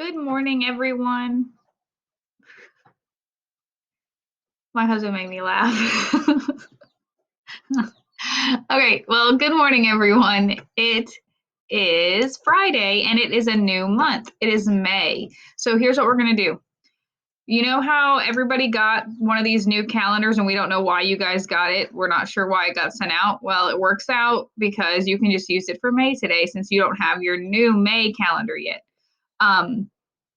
Good morning, everyone. My husband made me laugh. Okay, well, good morning, everyone. It is Friday and it is a new month. It is May. So here's what we're going to do. You know how everybody got one of these new calendars and we don't know why you guys got it? We're not sure why it got sent out. Well, it works out because you can just use it for May today since you don't have your new May calendar yet. Um,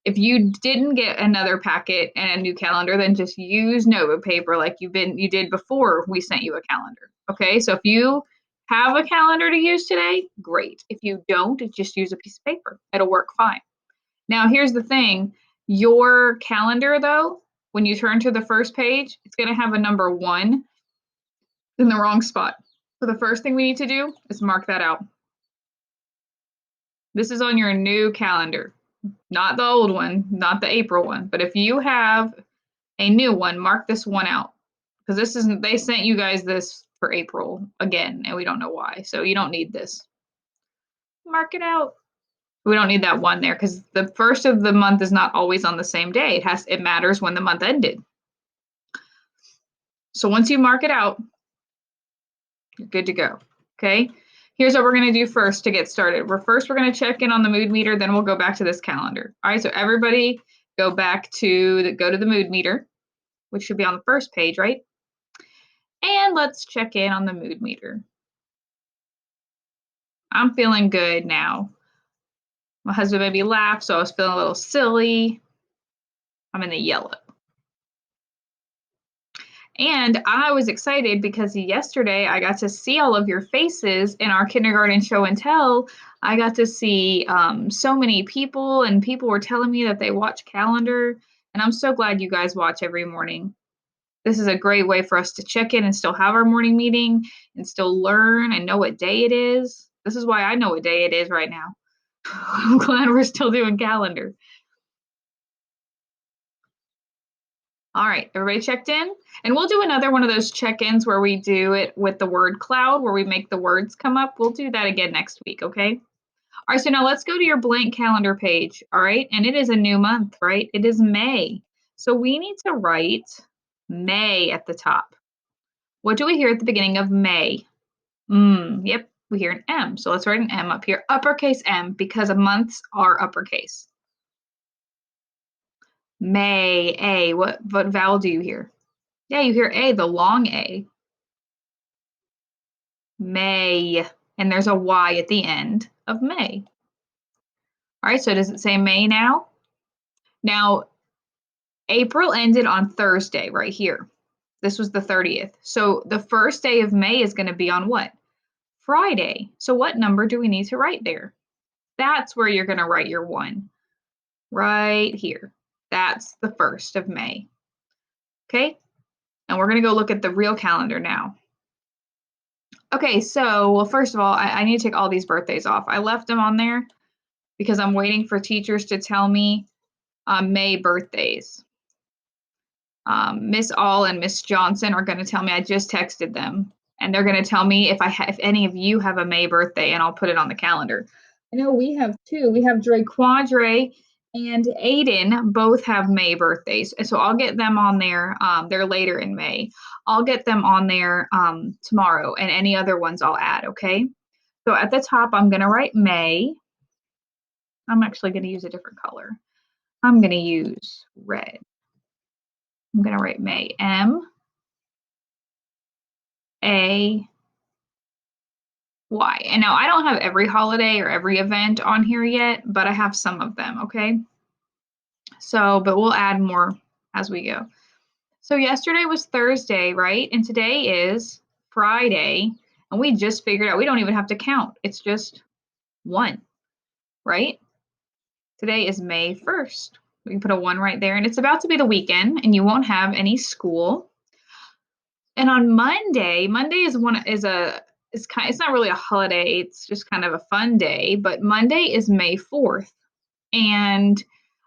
if you didn't get another packet and a new calendar, then just use notebook paper like you did before we sent you a calendar. Okay, so if you have a calendar to use today, great. If you don't, just use a piece of paper. It'll work fine. Now, here's the thing. Your calendar, though, when you turn to the first page, it's going to have a number 1 in the wrong spot. So the first thing we need to do is mark that out. This is on your new calendar, not the old one, not the April one. But if you have a new one, mark this one out because this isn't, they sent you guys this for April again, and we don't know why. So you don't need this. Mark it out. We don't need that one there because the first of the month is not always on the same day. It matters when the month ended. So once you mark it out, you're good to go. Okay. Here's what we're going to do first to get started. We're going to check in on the mood meter, then we'll go back to this calendar. All right, so everybody go to the mood meter, which should be on the first page, right? And let's check in on the mood meter. I'm feeling good now. My husband made me laugh, so I was feeling a little silly. I'm in the yellow. And I was excited because yesterday I got to see all of your faces in our kindergarten show and tell. I got to see so many people, and people were telling me that they watch calendar. And I'm so glad you guys watch every morning. This is a great way for us to check in and still have our morning meeting and still learn and know what day it is. This is why I know what day it is right now. I'm glad we're still doing calendar. All right, everybody checked in? And we'll do another one of those check-ins where we do it with the word cloud, where we make the words come up. We'll do that again next week, okay? All right, so now let's go to your blank calendar page, all right? And it is a new month, right? It is May. So we need to write May at the top. What do we hear at the beginning of May? Yep, we hear an M. So let's write an M up here, uppercase M, because months are uppercase. May, A. What vowel do you hear? Yeah, you hear A, the long A. May. And there's a Y at the end of May. All right, so does it say May now? Now, April ended on Thursday right here. This was the 30th. So the first day of May is going to be on what? Friday. So what number do we need to write there? That's where you're going to write your 1. Right here. That's the 1st of May. Okay? And we're going to go look at the real calendar now. Okay, so, well, first of all, I need to take all these birthdays off. I left them on there because I'm waiting for teachers to tell me May birthdays. Miss All and Miss Johnson are going to tell me. I just texted them, and they're going to tell me if any of you have a May birthday, and I'll put it on the calendar. I know we have 2. We have Dre Quadre and Aiden both have May birthdays, so I'll get them on there. They're later in May. I'll get them on there tomorrow, and any other ones I'll add, okay? So at the top, I'm going to write May. I'm actually going to use a different color. I'm going to use red. I'm going to write May. M-A-Y. And now I don't have every holiday or every event on here yet, but I have some of them, okay? So, but we'll add more as we go. So yesterday was Thursday, right? And today is Friday. And we just figured out we don't even have to count. It's just 1, right? Today is May 1st. We can put a 1 right there. And it's about to be the weekend, and you won't have any school. And on Monday is it's not really a holiday. It's just kind of a fun day. But Monday is May 4th. And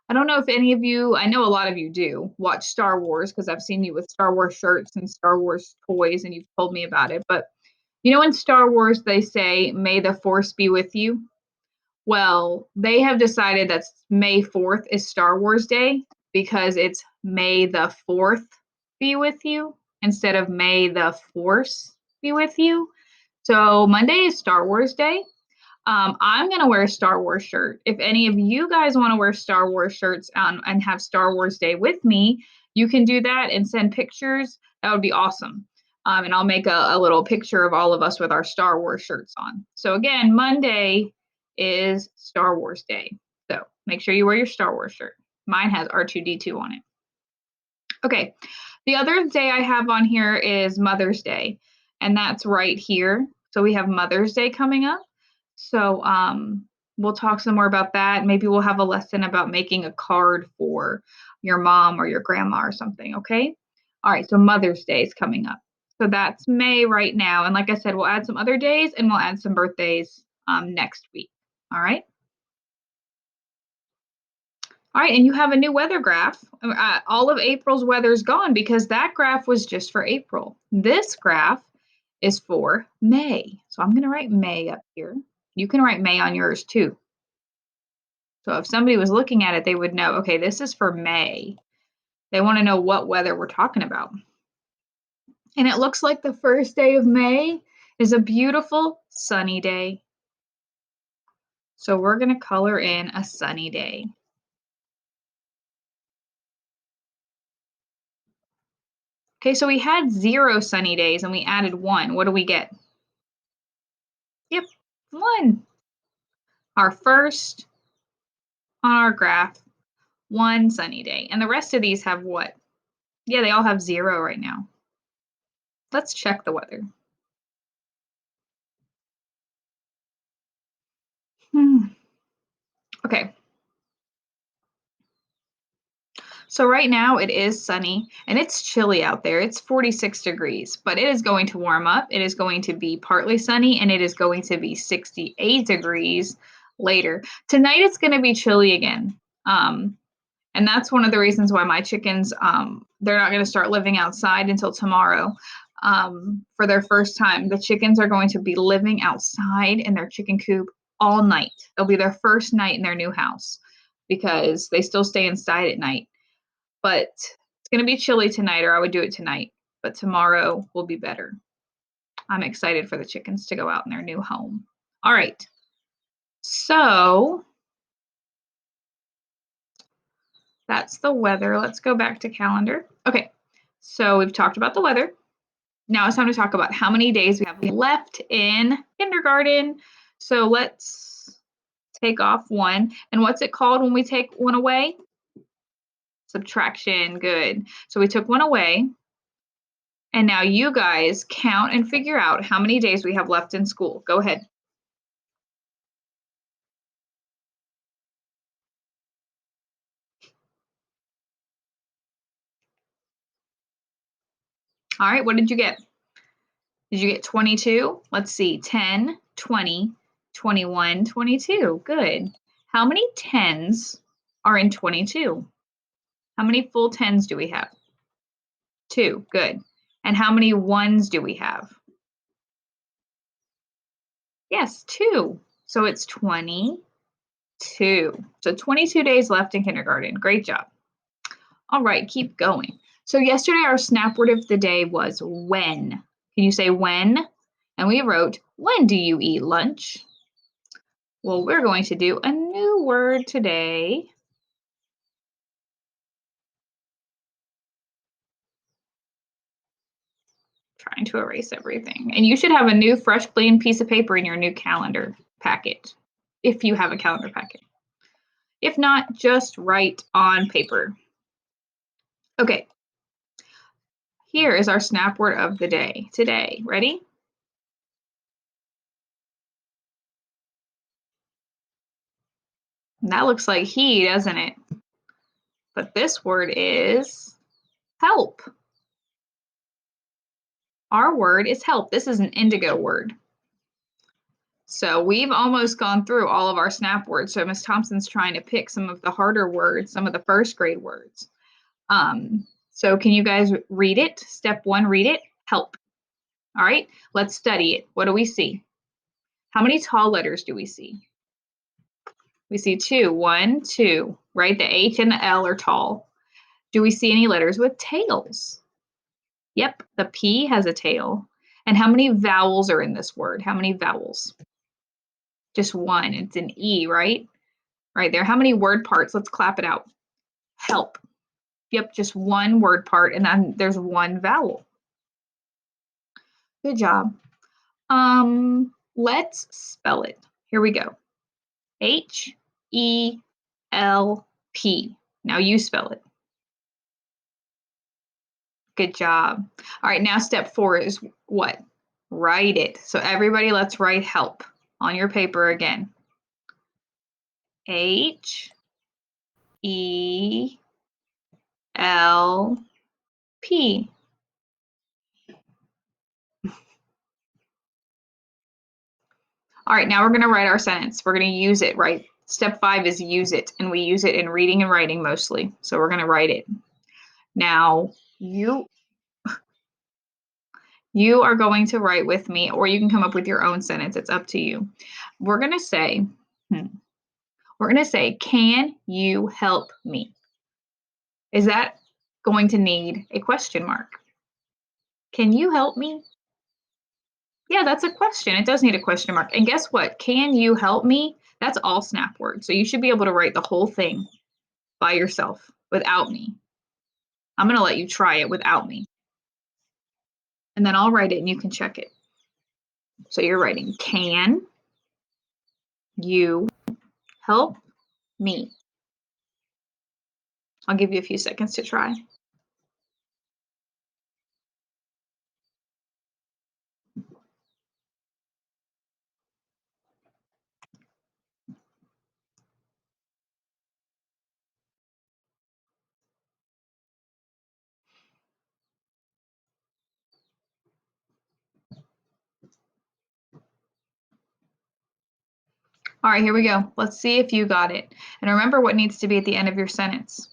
I don't know if any of you, I know a lot of you do, watch Star Wars because I've seen you with Star Wars shirts and Star Wars toys and you've told me about it. But you know, in Star Wars, they say, "May the Force be with you." Well, they have decided that May 4th is Star Wars Day because it's May the 4th be with you instead of May the Force be with you. So Monday is Star Wars Day. I'm going to wear a Star Wars shirt. If any of you guys want to wear Star Wars shirts and have Star Wars Day with me, you can do that and send pictures. That would be awesome. And I'll make a little picture of all of us with our Star Wars shirts on. So again, Monday is Star Wars Day. So make sure you wear your Star Wars shirt. Mine has R2-D2 on it. Okay, the other day I have on here is Mother's Day, and that's right here. So we have Mother's Day coming up. So we'll talk some more about that. Maybe we'll have a lesson about making a card for your mom or your grandma or something, okay? All right, so Mother's Day is coming up. So that's May right now. And like I said, we'll add some other days and we'll add some birthdays next week, all right? All right, and you have a new weather graph. All of April's weather is gone because that graph was just for April. This graph is for May. So I'm going to write May up here. You can write May on yours too. So if somebody was looking at it, they would know, okay, this is for May. They want to know what weather we're talking about. And it looks like the first day of May is a beautiful sunny day. So we're going to color in a sunny day. Okay, so we had 0 sunny days and we added 1. What do we get? Yep, 1. Our first on our graph, 1 sunny day. And the rest of these have what? Yeah, they all have 0 right now. Let's check the weather. Okay. So right now it is sunny and it's chilly out there. It's 46 degrees, but it is going to warm up. It is going to be partly sunny and it is going to be 68 degrees later. Tonight it's going to be chilly again. And that's one of the reasons why my chickens, they're not going to start living outside until tomorrow for their first time. The chickens are going to be living outside in their chicken coop all night. It'll be their first night in their new house because they still stay inside at night. But it's going to be chilly tonight, or I would do it tonight. But tomorrow will be better. I'm excited for the chickens to go out in their new home. All right. So that's the weather. Let's go back to calendar. Okay. So we've talked about the weather. Now it's time to talk about how many days we have left in kindergarten. So let's take off 1. And what's it called when we take 1 away? Subtraction. Good. So we took 1 away. And now you guys count and figure out how many days we have left in school. Go ahead. All right, what did you get? Did you get 22? Let's see, 10, 20, 21, 22. Good. How many 10s are in 22? How many full 10s do we have? 2. Good. And how many 1s do we have? Yes, 2. So it's 22. So 22 days left in kindergarten. Great job. All right, keep going. So yesterday our snap word of the day was when. Can you say when? And we wrote, when do you eat lunch? Well, we're going to do a new word today. Trying to erase everything. And you should have a new fresh clean piece of paper in your new calendar packet, if you have a calendar packet. If not, just write on paper. Okay. Here is our snap word of the day today. Ready? And that looks like he, doesn't it? But this word is help. Our word is help. This is an indigo word. So we've almost gone through all of our snap words. So Miss Thompson's trying to pick some of the harder words, some of the first grade words. So can you guys read it? Step 1, read it. Help. All right, let's study it. What do we see? How many tall letters do we see? We see 2. 1, 2, right? The H and the L are tall. Do we see any letters with tails? Yep, the P has a tail. And how many vowels are in this word? How many vowels? Just one. It's an E, right? Right there. How many word parts? Let's clap it out. Help. Yep, just one word part, and then there's one vowel. Good job. Let's spell it. Here we go. H-E-L-P. Now you spell it. Good job. All right, now step 4 is what? Write it. So everybody, let's write help on your paper again. H-E-L-P. All right, now we're going to write our sentence. We're going to use it, right? Step 5 is use it, and we use it in reading and writing mostly. So we're going to write it. Now, you are going to write with me, or you can come up with your own sentence. It's up to you. We're going to say, can you help me? Is that going to need a question mark? Can you help me? Yeah, that's a question. It does need a question mark. And guess what? Can you help me? That's all snap words. So you should be able to write the whole thing by yourself without me. I'm going to let you try it without me. And then I'll write it and you can check it. So you're writing, can you help me? I'll give you a few seconds to try. All right, here we go. Let's see if you got it. And remember what needs to be at the end of your sentence.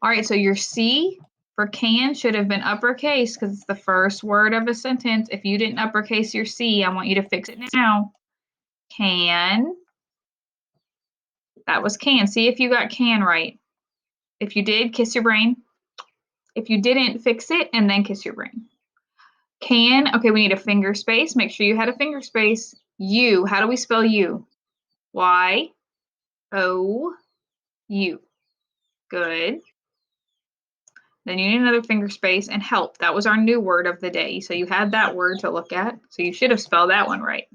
All right, so your C for can should have been uppercase because it's the first word of a sentence. If you didn't uppercase your C, I want you to fix it now. Can. That was can. See if you got can right. If you did, kiss your brain. If you didn't, fix it and then kiss your brain. Can, okay, we need a finger space. Make sure you had a finger space. You, how do we spell you? Y-O-U. Good. Then you need another finger space and help. That was our new word of the day. So you had that word to look at. So you should have spelled that one right.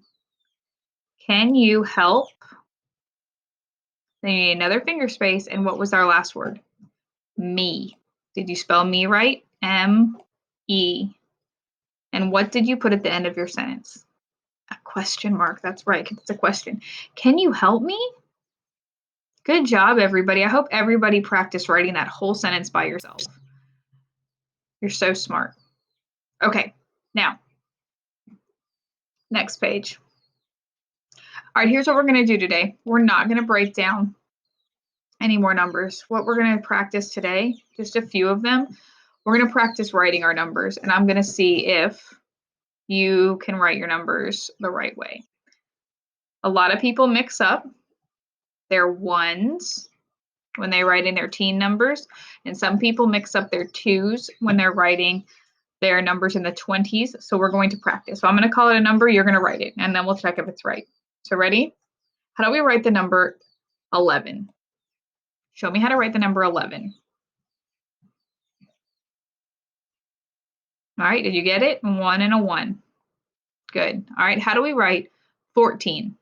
Can you help? Then you need another finger space. And what was our last word? Me. Did you spell me right? M-E. And what did you put at the end of your sentence? A question mark. That's right, because it's a question. Can you help me? Good job, everybody. I hope everybody practiced writing that whole sentence by yourself. You're so smart. Okay, now, next page. All right, here's what we're going to do today. We're not going to break down any more numbers. What we're going to practice today, just a few of them, we're going to practice writing our numbers, and I'm going to see if you can write your numbers the right way. A lot of people mix up their ones when they're writing their teen numbers, and some people mix up their twos when they're writing their numbers in the 20s. So we're going to practice. So I'm going to call it a number, you're going to write it, and then we'll check if it's right. So ready? How do we write the number 11? Show me how to write the number 11. All right, did you get it? 1 and a 1. Good. All right, how do we write 14?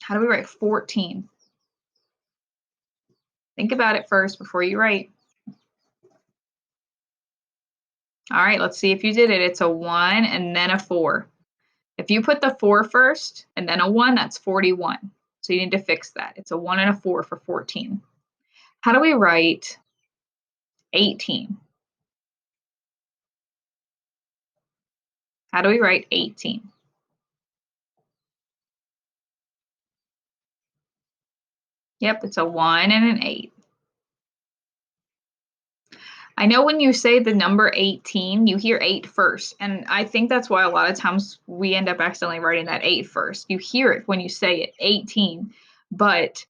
How do we write 14? Think about it first before you write. All right, let's see if you did it. It's a 1 and then a 4. If you put the 4 first and then a 1, that's 41. So you need to fix that. It's a 1 and a 4 for 14. How do we write 18? How do we write 18? Yep, it's a 1 and an 8. I know when you say the number 18, you hear 8 first, and I think that's why a lot of times we end up accidentally writing that 8 first. You hear it when you say it, 18, but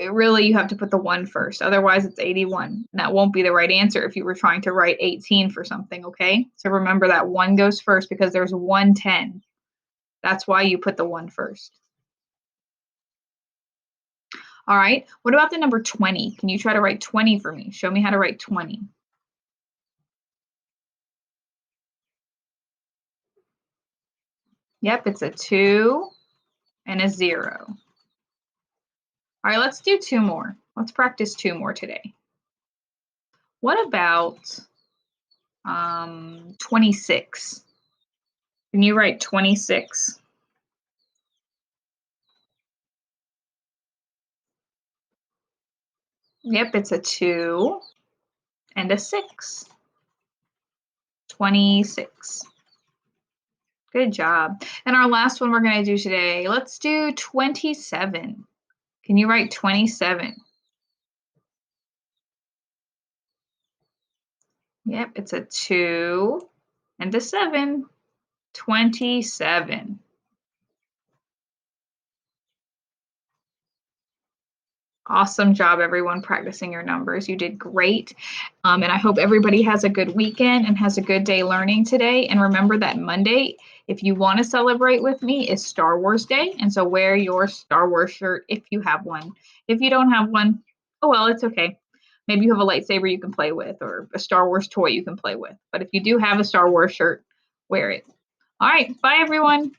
really you have to put the 1 first. Otherwise, it's 81. And that won't be the right answer if you were trying to write 18 for something, okay? So remember that 1 goes first because there's 110. That's why you put the 1 first. All right, what about the number 20? Can you try to write 20 for me? Show me how to write 20. Yep, it's a 2 and a 0. All right, let's do 2 more. Let's practice 2 more today. What about 26? Can you write 26? Yep, it's a 2 and a 6. 26. Good job. And our last one we're going to do today, let's do 27. Can you write 27? Yep, it's a 2 and a 7. 27. Awesome job, everyone, practicing your numbers. You did great. And I hope everybody has a good weekend and has a good day learning today. And remember that Monday, if you want to celebrate with me, is Star Wars Day. And so wear your Star Wars shirt if you have one. If you don't have one, oh, well, it's okay. Maybe you have a lightsaber you can play with or a Star Wars toy you can play with. But if you do have a Star Wars shirt, wear it. All right. Bye, everyone.